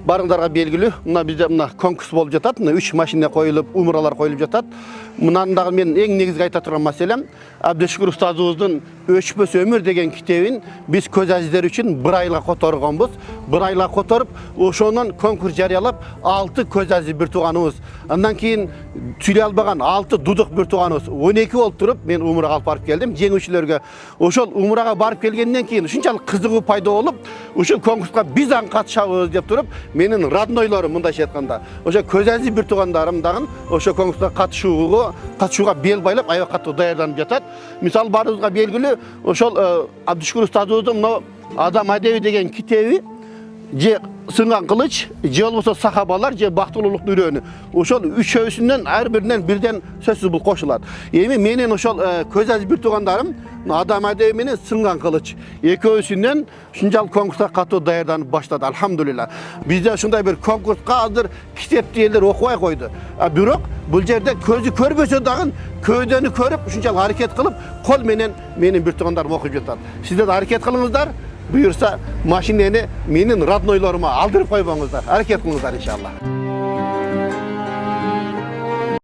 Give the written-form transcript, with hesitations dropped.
Барыңдарға белгілі, бізде конкурс болып жатады, 3 машина қойылып, умыралар қойылып жатады. Мұнандағы мен ең негізгі айта тұрған мәселем, Әбдішкүр ұстазымыздың «Өшпес өмір» деген кітебін біз көз әзіздер үшін бір айла қотарғанбыз. Бір айла қотарып, ошонан конкурс жариялап, 6 көз әзіз бір туғанымыз. Андан кейін түйре албаған 6 дудық бір туғанымыз. 12 болып тұрып, мен умыраға алып барып келдім, жеңушілерге. Ошол умыраға барып келгеннен кейін, ушунчалык кызыгуу пайда болуп, ушул конкурска биз катышабыз деп туруп, менин роднойлорум мындайча айтканда, ошо көз әзиз бир туугандарым дагы ошо конкурска катышууга бел байлап, аябай катуу даярданып жатат. Мисалы баарыбызга белгилүү, ошол Абдышкүр устазыбыздын мына Адам адеби деген китеби, же сынган кылыч, же болбосо сахабалар, же бактылуулуктун үрөөнү. Ошол үчөөсүнөн ар биринен бирден сөзсүз бул кошулат. Эми менин ошол көз әзиз бир туугандарым Адам адеби менен сынган кылыч экөөсүнөн ушунчалык конкурска катуу даярданып баштады. Алхамдулилла. Бизде ушундай бир конкурска азыр китепти элдер окубай койду. Бирок бул жерде көзү көрбөсө дагы көөдөнү көрүп, ушунчалык аракет кылып, кол менен менин бир туугандарым окуп жатат. Сиздер аракет кылыңыздар. Buyursa maşineni menin radnoylarıma aldırıp koymanızlar. Hareket kılınızlar inşallah.